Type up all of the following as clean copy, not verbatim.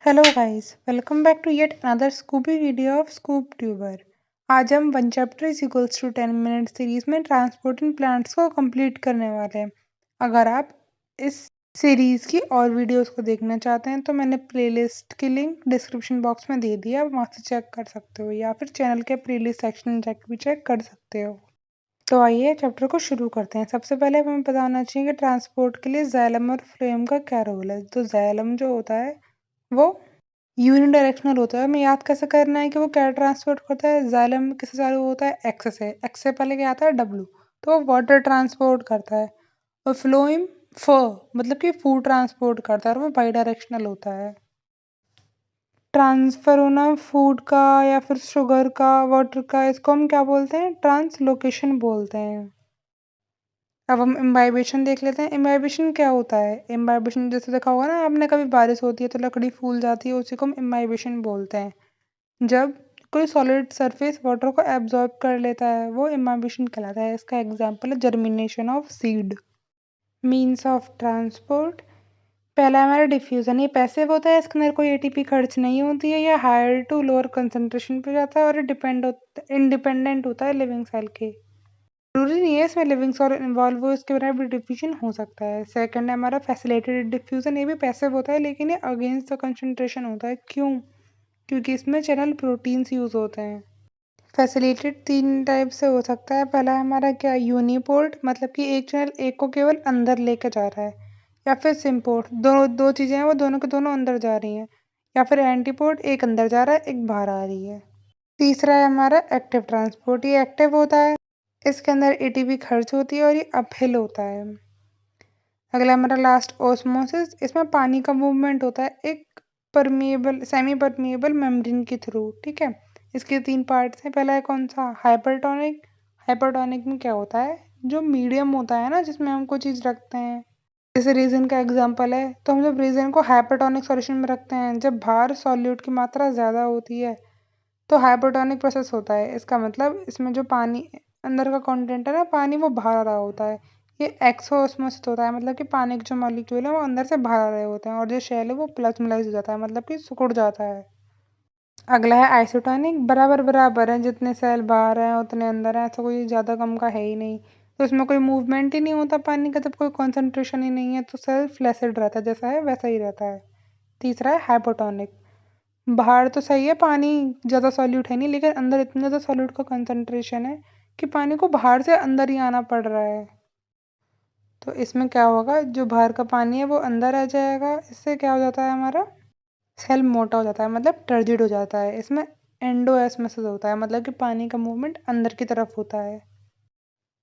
Hello guys, welcome back to yet another Scooby video of Scoob Tuber. आज हम one chapter is equals to 10 minute series में transporting plants को complete करने वाले हैं। अगर आप इस सीरीज की और वीडियोस को देखना चाहते हैं तो मैंने प्लेलिस्ट की लिंक डिस्क्रिप्शन बॉक्स में दे दिया, आप वहाँ से चेक कर सकते हो या फिर चैनल के प्लेलिस्ट सेक्शन भी चेक कर सकते हो। तो आइए चैप्टर को शुरू करते हैं। सबसे पहले हमें बताना चाहिए कि ट्रांसपोर्ट के लिए जाइलम और फ्लोएम का क्या रोल है। तो जाइलम जो होता है वो यूनिडायरेक्शनल होता है। हमें याद कैसे करना है कि वो क्या ट्रांसपोर्ट करता है। जाइलम किससे चालू होता है? एक्स से। एक्स से पहले क्या आता है? डब्ल्यू। तो वो वाटर ट्रांसपोर्ट करता है। और फ्लोइम फ मतलब कि फूड ट्रांसपोर्ट करता है और वो बाई डायरेक्शनल होता है। ट्रांसफर होना फूड का या फिर शुगर का, वाटर का, इसको हम क्या बोलते हैं? ट्रांसलोकेशन बोलते हैं। अब हम इम्बाइबेशन देख लेते हैं। इम्बाइबेशन क्या होता है? इम्बाइबेशन जैसे देखा होगा ना आपने, कभी बारिश होती है तो लकड़ी फूल जाती है, उसी को हम इम्बाइबेशन बोलते हैं। जब कोई सॉलिड सरफेस वाटर को एब्जॉर्ब कर लेता है वो इम्बाइबेशन कहलाता है। इसका एग्जांपल है germination of seed. Means of transport, पहला हमारा डिफ्यूजन। ये पैसिव होता है, इसके अंदर कोई एटीपी खर्च नहीं होती है। ये हायर टू लोअर कंसंट्रेशन पे जाता है और इंडिपेंडेंट होता है लिविंग सेल के। जरूरी नहीं है इसमें लिविंग सेल इन्वॉल्व हो, इसके बिना भी डिफ्यूजन हो सकता है। सेकंड है हमारा फैसिलिटेटेड डिफ्यूजन। ये भी पैसिव होता है लेकिन ये अगेंस्ट द कंसंट्रेशन होता है। क्यों? क्योंकि इसमें चैनल प्रोटीन्स यूज होते हैं। फैसिलिटेट तीन टाइप से हो सकता है। पहला है हमारा क्या? यूनिपोर्ट, मतलब कि एक चैनल एक को केवल अंदर लेकर जा रहा है। या फिर सिम्पोर्ट, दो चीजें हैं वो दोनों के दोनों अंदर जा रही हैं। या फिर एंटीपोर्ट, एक अंदर जा रहा है एक बाहर आ रही है। तीसरा है हमारा एक्टिव ट्रांसपोर्ट। ये एक्टिव होता है, इसके अंदर एटीपी खर्च होती है और ये अपहिल होता है। अगला हमारा लास्ट ऑस्मोसिस। इसमें पानी का मूवमेंट होता है एक परमिएबल सेमी परमिएबल मेम्ब्रेन के थ्रू। ठीक है, इसके तीन पार्ट्स हैं। पहला है कौन सा? हाइपरटोनिक। हाइपरटोनिक में क्या होता है? जो मीडियम होता है ना जिसमें हम कोई चीज रखते हैं, जैसे रेजन का एग्जांपल है, तो हम जब रेजन को हाइपरटोनिक सॉल्यूशन में रखते हैं, जब बाहर सॉल्यूट की मात्रा ज्यादा होती है तो हाइपरटोनिक प्रोसेस होता है। इसका मतलब इसमें जो पानी अंदर का कंटेंट है ना, पानी वो बाहर आ रहा होता है। ये एक्सोस्मोसिस होता है, मतलब कि पानी के जो मॉलिक्यूल है वो अंदर से बाहर आ रहे होते हैं और जो शेल है वो प्लसमलाइज हो जाता है, मतलब कि सिकुड़ जाता है। अगला है आइसोटोनिक। बराबर बराबर है, जितने सेल बाहर हैं उतने अंदर हैं, ऐसा कोई ज़्यादा कम का है ही नहीं। तो इसमें कोई मूवमेंट ही नहीं होता पानी का, जब कोई कॉन्सेंट्रेशन ही नहीं है तो सेल फ्लैसिड रहता है, जैसा है वैसा ही रहता है। तीसरा है हाइपोटोनिक। बाहर तो सही है, पानी ज़्यादा सॉल्यूट है नहीं, लेकिन अंदर इतना ज़्यादा सॉल्यूट का कंसंट्रेशन है कि पानी को बाहर से अंदर ही आना पड़ रहा है। तो इसमें क्या होगा? जो बाहर का पानी है वो अंदर आ जाएगा। इससे क्या हो जाता है? हमारा सेल मोटा हो जाता है, मतलब टर्जिड हो जाता है। इसमें एंडोएस्मोसिस होता है, मतलब कि पानी का मूवमेंट अंदर की तरफ होता है।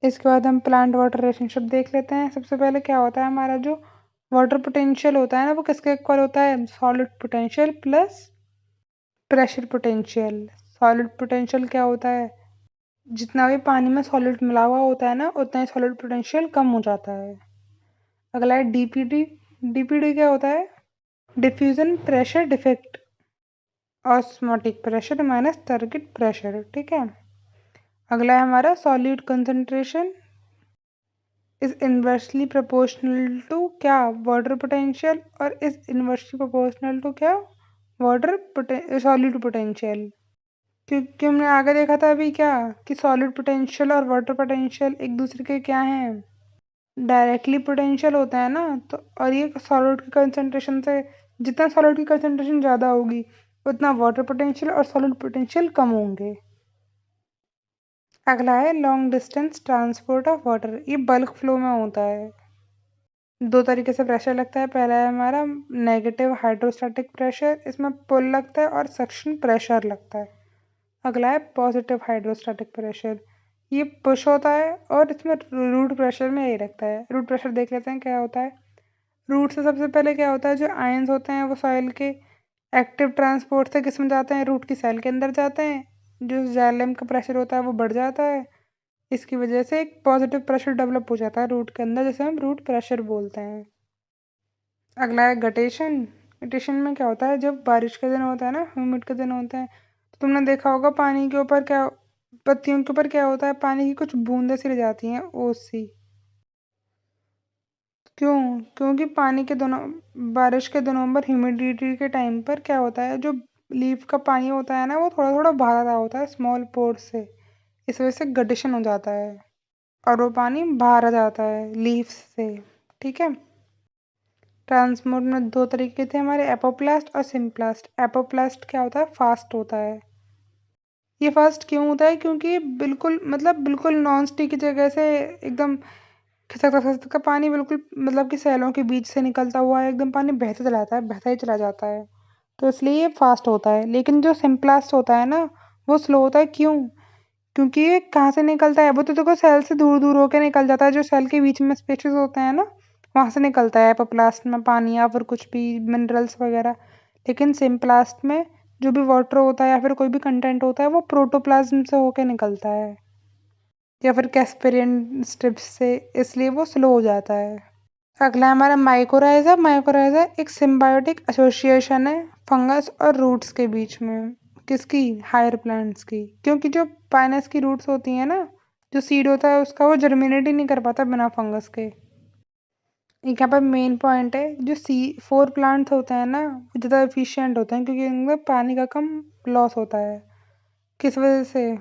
इसके बाद हम प्लांट वाटर रिलेशनशिप देख लेते हैं। सबसे पहले क्या होता है? हमारा जो वाटर पोटेंशियल होता है ना वो किसके इक्वल होता है? Solid potential plus pressure potential. Solid potential क्या होता है? जितना भी पानी में सॉलिड मिला हुआ होता है ना उतना ही सॉलिड पोटेंशियल कम हो जाता है। अगला है डीपीडी। डीपीडी क्या होता है? Diffusion pressure defect, osmotic pressure minus target pressure. ठीक है, अगला है हमारा solid concentration is inversely proportional to क्या? Water potential. और इज इनवर्सली प्रोपोर्शनल टू क्या? Water solid potential. क्योंकि हमने आगे देखा था अभी क्या, कि सॉलिड पोटेंशियल और वाटर पोटेंशियल एक दूसरे के क्या हैं? डायरेक्टली पोटेंशियल होता है ना। तो और ये सॉलिड की कंसंट्रेशन से, जितना सॉलिड की कंसंट्रेशन ज़्यादा होगी उतना वाटर पोटेंशियल और सॉलिड पोटेंशियल कम होंगे। अगला है long distance transport of water. ये बल्क फ्लो में होता है। दो तरीके से प्रेशर लगता है। पहला है हमारा नेगेटिव हाइड्रोस्टैटिक प्रेशर, इसमें पुल लगता है और सक्शन प्रेशर लगता है। अगला है पॉजिटिव हाइड्रोस्टैटिक प्रेशर, ये पुश होता है और इसमें रूट प्रेशर में यही लगता है। रूट प्रेशर देख लेते हैं क्या होता है। रूट से सबसे पहले क्या होता है? जो आयंस होते हैं वो सॉइल के एक्टिव ट्रांसपोर्ट से किस में जाते हैं? रूट की सेल के अंदर जाते हैं। जो जाइलम का प्रेशर होता है वो बढ़ जाता है, इसकी वजह से एक पॉजिटिव प्रेशर डेवलप हो जाता है रूट के अंदर, जैसे हम रूट प्रेशर बोलते हैं। अगला है गटेशन। गटेशन में क्या होता है? जब बारिश के दिन होता है ना, ह्यूमिड के दिन होते हैं, तो तुमने देखा होगा पानी के ऊपर क्या, पत्तियों के ऊपर क्या होता है? पानी की कुछ बूंदें सी रह जाती हैं, ओस सी। क्यों? क्योंकि पानी के दोनों बारिश के दिनों पर ह्यूमिडिटी के टाइम पर क्या होता है, जो लीफ का पानी होता है ना वो थोड़ा थोड़ा बाहर आ रहा होता है स्मॉल पोर्स से। इस वजह से गडिशन हो जाता है और वो पानी बाहर आ जाता है लीफ से। ठीक है। ट्रांसपोर्ट में दो तरीके थे हमारे, एपोप्लास्ट और सिम्प्लास्ट। एपोप्लास्ट क्या होता है, फास्ट होता है। ये फास्ट क्यों होता है? क्योंकि ये बिल्कुल मतलब बिल्कुल नॉन स्टिक की जगह से एकदम खिसकता खिसकता पानी बिल्कुल मतलब कि सैलों के बीच से निकलता हुआ एकदम पानी बहता चला जाता है, बहता ही चला जाता है। तो इसलिए ये फास्ट होता है। लेकिन जो सिम्पलास्ट होता है ना वो स्लो होता है। क्यों? क्योंकि ये कहाँ से निकलता है, वो तो देखो सेल से दूर दूर होकर निकल जाता है, जो सेल के बीच में स्पेसेस होते हैं ना वहां से निकलता है एपोप्लास्ट में पानी या फिर कुछ भी मिनरल्स वगैरह। लेकिन सिम्प्लास्ट में जो भी वाटर होता है या फिर कोई भी कंटेंट होता है वो प्रोटोप्लाज्म से होके निकलता है या फिर कैस्पेरियन स्ट्रिप्स से, इसलिए वो स्लो हो जाता है। अगला है हमारा माइकोराइजा। माइकोराइजा एक सिम्बायोटिक एसोसिएशन है फंगस और रूट्स के बीच में। किसकी? हायर प्लांट्स की। क्योंकि जो पाइनस की रूट्स होती हैं ना, जो सीड होता है उसका वो जर्मिनेट ही नहीं कर पाता बिना फंगस के। एक यहाँ पर मेन पॉइंट है, जो सी फोर प्लांट्स होते हैं ना वो ज़्यादा एफिशिएंट होते हैं क्योंकि उनमें पानी का कम लॉस होता है। किस वजह से?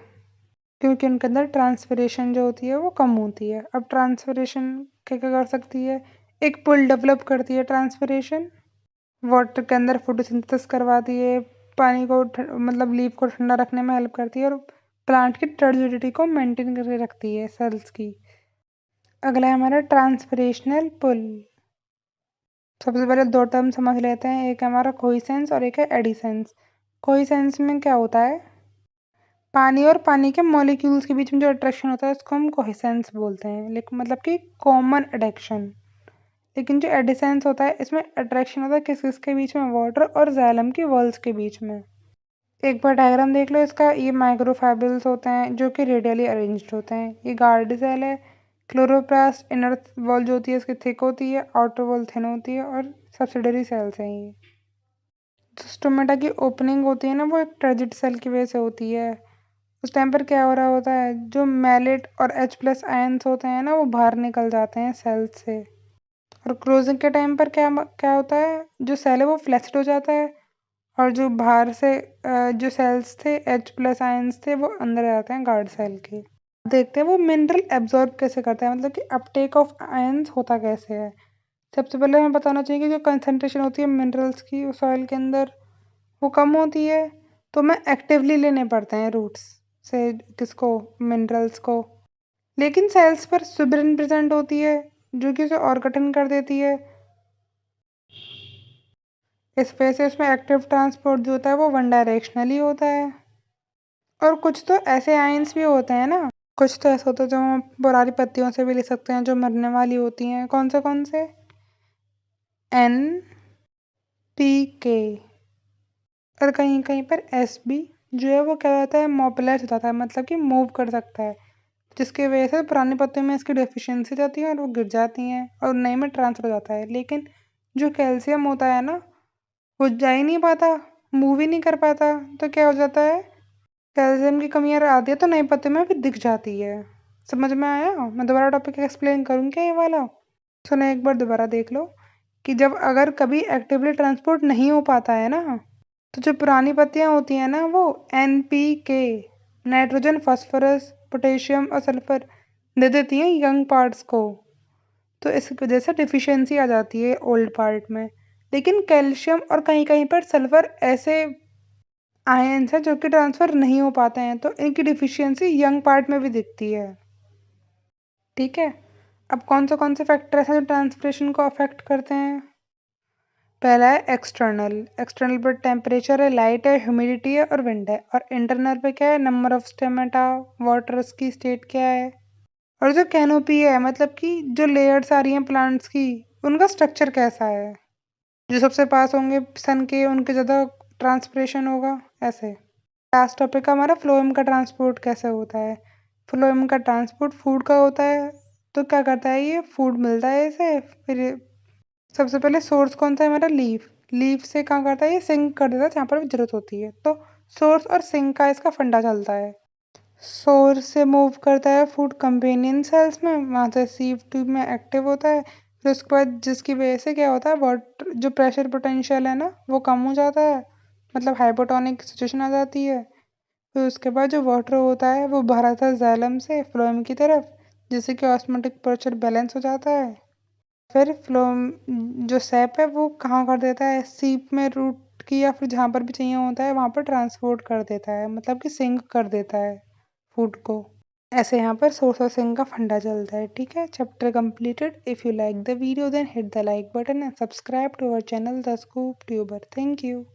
क्योंकि उनके अंदर ट्रांसपिरेशन जो होती है वो कम होती है। अब ट्रांसपिरेशन क्या क्या कर सकती है? एक पुल डेवलप करती है ट्रांसपिरेशन, वाटर के अंदर फोटोसिंथेसिस करवाती है, पानी को मतलब लीफ को ठंडा रखने में हेल्प करती है और प्लांट की टर्जिडिटी को मेंटेन करके रखती है सेल्स की। अगला है हमारा ट्रांसपिरेशनल पुल। सबसे पहले दो टर्म समझ लेते हैं, एक है हमारा कोइसेंस और एक है एडिसेंस। कोइसेंस में क्या होता है, पानी और पानी के मॉलिक्यूल्स के बीच में जो अट्रैक्शन होता है उसको हम कोहेसेंस बोलते हैं, लेकिन मतलब कि कॉमन अट्रैक्शन। लेकिन जो एडिसेंस होता है इसमें अट्रैक्शन होता है किस किस के बीच में, वाटर और जाइलम की वॉल्स के बीच में। एक बार डायग्राम देख लो इसका। ये माइक्रोफाइबल्स होते हैं जो कि रेडियली अरेंज्ड होते हैं। ये गार्ड सेल है। क्लोरोप्लास्ट इनर वॉल जो होती है इसकी थिक होती है, आउटर वॉल थिन होती है और सब्सिडरी सेल्स हैं ये। जो स्टोमेटा की ओपनिंग होती है ना वो एक टर्जिड सेल की वजह से होती है। उस टाइम पर क्या हो रहा होता है, जो मैलेट और H प्लस आयंस होते हैं ना वो बाहर निकल जाते हैं सेल से। और क्लोजिंग के टाइम पर क्या क्या होता है, जो सेल है वो फ्लैसिड हो जाता है और जो बाहर से जो सेल्स थे H प्लस आयंस थे वो अंदर आ जाते हैं गार्ड सेल के। देखते हैं वो मिनरल एब्जॉर्ब कैसे करता है, मतलब कि अपटेक ऑफ आयंस होता कैसे है। सबसे पहले हमें बताना चाहिए कि जो कंसंट्रेशन होती है मिनरल्स की उस सॉइल के अंदर वो कम होती है, तो हमें एक्टिवली लेने पड़ते हैं रूट्स से किसको, मिनरल्स को। लेकिन सेल्स पर सुबरिन प्रेजेंट होती है जो कि उसे और कठिन कर देती है। इस वजह से उसमें एक्टिव ट्रांसपोर्ट जो होता है वो वन डायरेक्शनली होता है। और कुछ तो ऐसे आयंस भी होते हैं ना, कुछ तो ऐसे होते हैं जो हम पुरानी पत्तियों से भी ले सकते हैं जो मरने वाली होती हैं। कौन से? NPK। और कहीं कहीं पर SB जो है वो क्या होता है, मोबिलाइज हो जाता है, मतलब कि मूव कर सकता है, जिसकी वजह से पुरानी पत्तियों में इसकी डेफिशिएंसी जाती है और वो गिर जाती हैं और नई में ट्रांसफर हो जाता है। लेकिन जो कैल्शियम होता है ना वो जा ही नहीं पाता, मूव ही नहीं कर पाता। तो क्या हो जाता है, कैल्शियम की कमी अगर आती है तो नई पत्तियों में फिर दिख जाती है। समझ में आया? मैं दोबारा टॉपिक एक्सप्लेन करूँ क्या ये वाला? सुनो एक बार दोबारा देख लो कि जब अगर कभी एक्टिवली ट्रांसपोर्ट नहीं हो पाता है ना, तो जो पुरानी पत्तियां होती हैं ना वो NPK, नाइट्रोजन फास्फोरस पोटेशियम और सल्फर दे देती हैं यंग पार्ट्स को। तो इस वजह से डिफिशियंसी आ जाती है ओल्ड पार्ट में। लेकिन कैल्शियम और कहीं कहीं पर सल्फर ऐसे आयंस हैं जो कि ट्रांसफर नहीं हो पाते हैं, तो इनकी डिफिशियंसी यंग पार्ट में भी दिखती है। ठीक है। अब कौन से फैक्टर्स हैं जो ट्रांसपिरेशन को अफेक्ट करते हैं? पहला है एक्सटर्नल। एक्सटर्नल पर टेम्परेचर है, लाइट है, ह्यूमिडिटी है और विंड है। और इंटरनल पे क्या है, नंबर ऑफ स्टेमेटा, वाटर्स की स्टेट क्या है, और जो कैनोपी है मतलब कि जो लेयर्स आ रही हैं प्लांट्स की उनका स्ट्रक्चर कैसा है। जो सबसे पास होंगे सन के उनके ज़्यादा ट्रांसपिरेशन होगा ऐसे। लास्ट टॉपिक का हमारा फ्लोएम का ट्रांसपोर्ट कैसे होता है। फ्लोएम का ट्रांसपोर्ट फूड का होता है। तो क्या करता है, ये फूड मिलता है इसे, फिर सबसे पहले सोर्स कौन सा है हमारा, लीफ। लीफ से कहाँ करता है, ये सिंक कर देता है जहाँ पर भी जरूरत होती है। तो सोर्स और सिंक का इसका फंडा चलता है। सोर्स से मूव करता है फूड कंपेनियन सेल्स में, वहाँ से सीव ट्यूब में एक्टिव होता है, फिर उसके बाद जिसकी वजह से क्या होता है, वाटर जो प्रेशर पोटेंशियल है ना वो कम हो जाता है, मतलब हाइपोटोनिक सिचुएशन आ जाती है। फिर उसके बाद जो वाटर होता है वो भरा था जाइलम से फ्लोएम की तरफ, जिससे कि ऑस्मोटिक प्रेशर बैलेंस हो जाता है। फिर फ्लोएम जो सैप है वो कहाँ कर देता है, सीप में रूट की या फिर जहाँ पर भी चाहिए होता है वहाँ पर ट्रांसपोर्ट कर देता है, मतलब कि सिंक कर देता है फूड को। ऐसे यहाँ पर सोर्स और सिंक का फंडा चलता है। ठीक है, chapter completed. If you like the video then hit the like button and subscribe to our channel the Scoop Tuber. Thank you.